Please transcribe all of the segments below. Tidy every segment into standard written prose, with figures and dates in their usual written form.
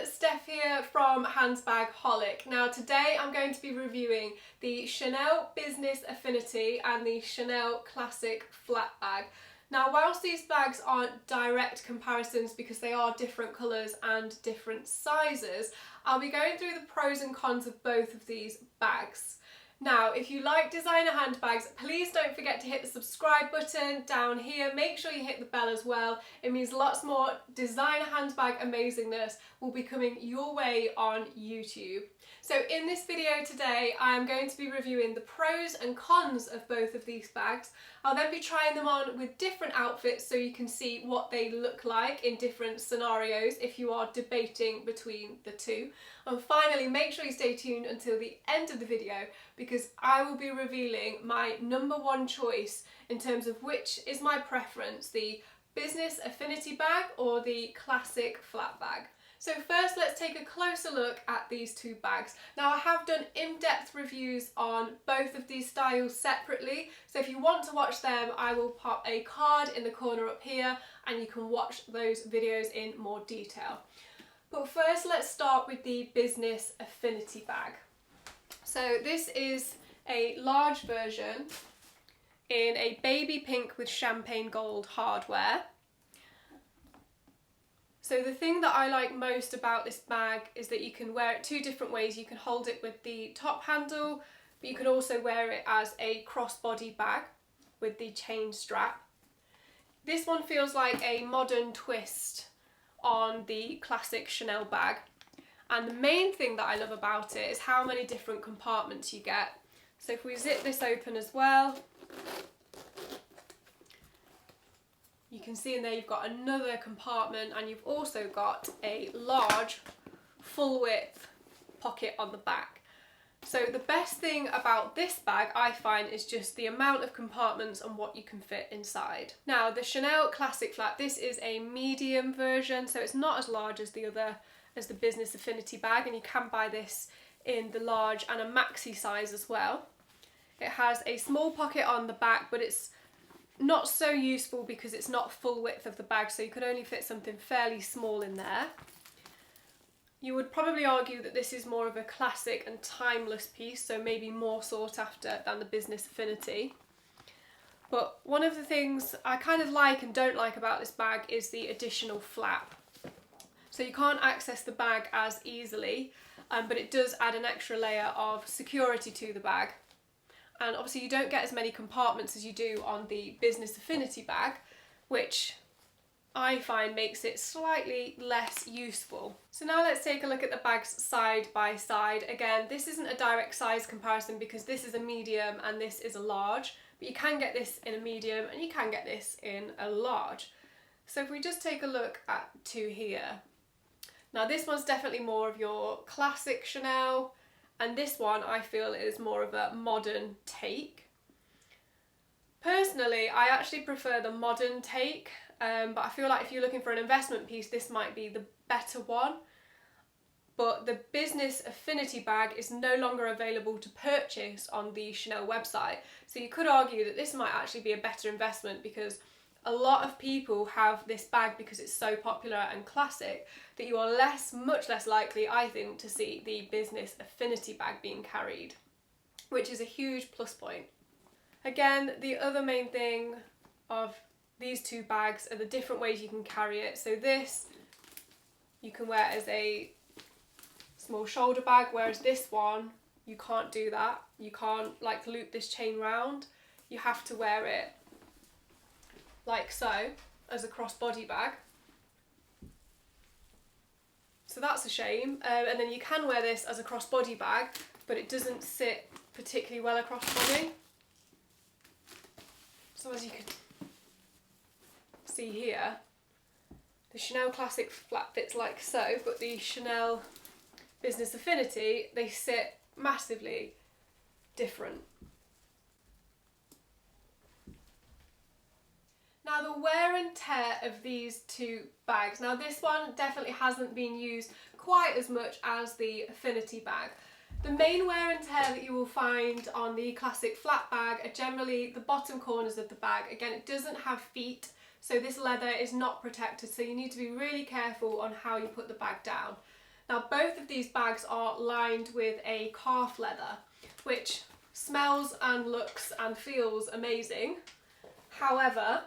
Steph here from Handbagaholic. Now today I'm going to be reviewing the Chanel Business Affinity and the Chanel Classic Flat Bag. Now whilst these bags aren't direct comparisons because they are different colours and different sizes, I'll be going through the pros and cons of both of these bags. Now, if you like designer handbags, please don't forget to hit the subscribe button down here. Make sure you hit the bell as well. It means lots more designer handbag amazingness will be coming your way on YouTube. So in this video today, I am going to be reviewing the pros and cons of both of these bags. I'll then be trying them on with different outfits so you can see what they look like in different scenarios if you are debating between the two. And finally, make sure you stay tuned until the end of the video because I will be revealing my #1 choice in terms of which is my preference, the Business Affinity bag or the Classic Flat Bag. So first let's take a closer look at these two bags. Now I have done in-depth reviews on both of these styles separately, so if you want to watch them I will pop a card in the corner up here and you can watch those videos in more detail. But first let's start with the Business Affinity bag. So this is a large version in a baby pink with champagne gold hardware. So the thing that I like most about this bag is that you can wear it two different ways. You can hold it with the top handle, but you can also wear it as a crossbody bag with the chain strap. This one feels like a modern twist on the classic Chanel bag. And the main thing that I love about it is how many different compartments you get. So if we zip this open as well, you can see in there you've got another compartment and you've also got a large full width pocket on the back. So the best thing about this bag I find is just the amount of compartments and what you can fit inside. Now the Chanel Classic Flat, this is a medium version, so it's not as large as the Business Affinity bag, and you can buy this in the large and a maxi size as well. It has a small pocket on the back, but it's not so useful because it's not full width of the bag, so you could only fit something fairly small in there. You would probably argue that this is more of a classic and timeless piece, so maybe more sought after than the Business Affinity. But one of the things I kind of like and don't like about this bag is the additional flap. So you can't access the bag as easily, but it does add an extra layer of security to the bag. And obviously you don't get as many compartments as you do on the Business Affinity bag, which I find makes it slightly less useful. So now let's take a look at the bags side by side. Again, this isn't a direct size comparison because this is a medium and this is a large, but you can get this in a medium and you can get this in a large. So if we just take a look at two here. Now this one's definitely more of your classic Chanel, and this one I feel is more of a modern take. Personally, I actually prefer the modern take, but I feel like if you're looking for an investment piece, this might be the better one. But the Business Affinity bag is no longer available to purchase on the Chanel website. So you could argue that this might actually be a better investment because a lot of people have this bag because it's so popular and classic that you are much less likely, I think, to see the Business Affinity bag being carried, which is a huge plus point. Again, the other main thing of these two bags are the different ways you can carry it. So this you can wear as a small shoulder bag, whereas this one you can't do that. You can't like loop this chain round. You have to wear it like so, as a crossbody bag. So that's a shame. And then you can wear this as a crossbody bag, but it doesn't sit particularly well across body. So as you can see here, the Chanel Classic Flat fits like so, but the Chanel Business Affinity, they sit massively different. Now the wear and tear of these two bags. Now this one definitely hasn't been used quite as much as the Affinity bag. The main wear and tear that you will find on the Classic Flat Bag are generally the bottom corners of the bag. Again, it doesn't have feet, so this leather is not protected, so you need to be really careful on how you put the bag down. Now both of these bags are lined with a calf leather, which smells and looks and feels amazing. However,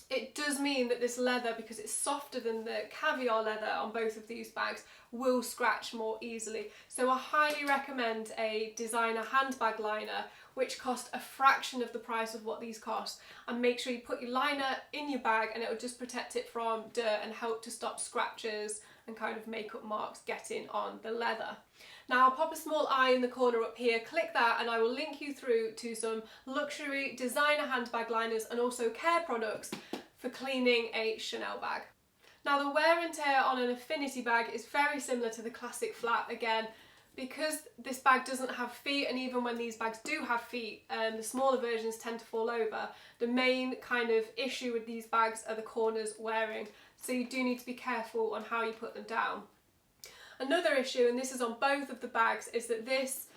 it does mean that this leather, because it's softer than the caviar leather on both of these bags, will scratch more easily. So I highly recommend a designer handbag liner, which cost a fraction of the price of what these cost. And make sure you put your liner in your bag, and it will just protect it from dirt and help to stop scratches and kind of makeup marks getting on the leather. Now I'll pop a small eye in the corner up here, click that, and I will link you through to some luxury designer handbag liners and also care products for cleaning a Chanel bag. Now the wear and tear on an Affinity bag is very similar to the classic flap. Again, because this bag doesn't have feet, and even when these bags do have feet, the smaller versions tend to fall over. The main kind of issue with these bags are the corners wearing, so you do need to be careful on how you put them down. Another issue, and this is on both of the bags, is that this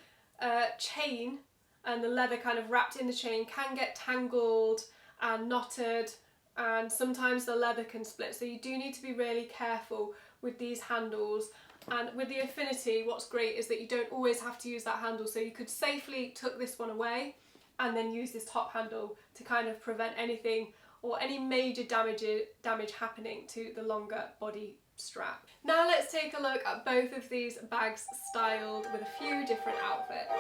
chain and the leather kind of wrapped in the chain can get tangled and knotted, and sometimes the leather can split, so you do need to be really careful with these handles. And with the Affinity, what's great is that you don't always have to use that handle, so you could safely tuck this one away and then use this top handle to kind of prevent anything or any major damage happening to the longer body strap. Now let's take a look at both of these bags styled with a few different outfits.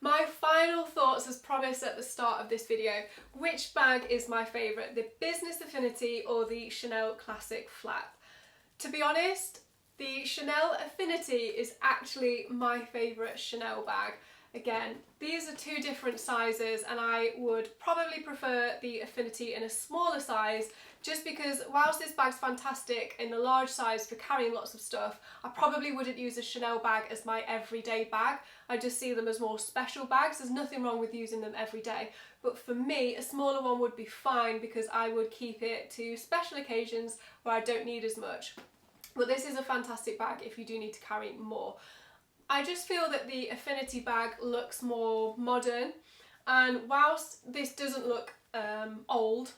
My final thoughts, as promised at the start of this video, which bag is my favourite, the Business Affinity or the Chanel Classic Flap? To be honest, the Chanel Affinity is actually my favourite Chanel bag. Again, these are two different sizes, and I would probably prefer the Affinity in a smaller size, just because whilst this bag's fantastic in the large size for carrying lots of stuff, I probably wouldn't use a Chanel bag as my everyday bag. I just see them as more special bags. There's nothing wrong with using them every day, but for me a smaller one would be fine because I would keep it to special occasions where I don't need as much. But this is a fantastic bag if you do need to carry more. I just feel that the Affinity bag looks more modern, and whilst this doesn't look old,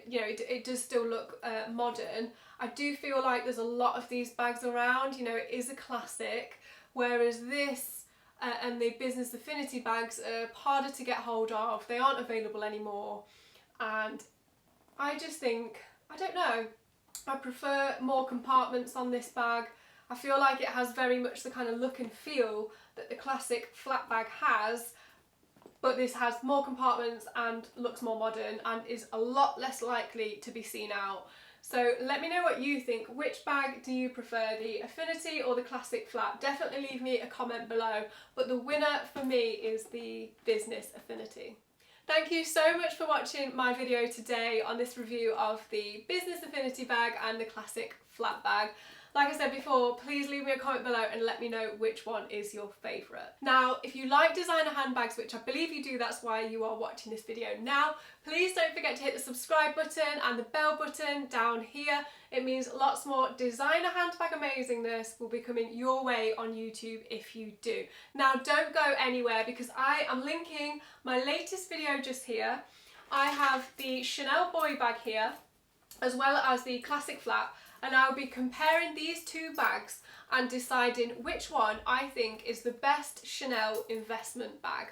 you know, it does still look modern, I do feel like there's a lot of these bags around. You know, it is a classic, whereas this and the Business Affinity bags are harder to get hold of. They aren't available anymore, and I just think, I don't know, I prefer more compartments on this bag. I feel like it has very much the kind of look and feel that the classic flat bag has, but this has more compartments and looks more modern and is a lot less likely to be seen out. So let me know what you think. Which bag do you prefer, the Affinity or the classic flap? Definitely leave me a comment below, but the winner for me is the Business Affinity. Thank you so much for watching my video today on this review of the Business Affinity bag and the classic flap bag. Like I said before, please leave me a comment below and let me know which one is your favourite. Now, if you like designer handbags, which I believe you do, that's why you are watching this video now, please don't forget to hit the subscribe button and the bell button down here. It means lots more designer handbag amazingness will be coming your way on YouTube if you do. Now, don't go anywhere because I am linking my latest video just here. I have the Chanel boy bag here, as well as the classic flap, and I'll be comparing these two bags and deciding which one I think is the best Chanel investment bag.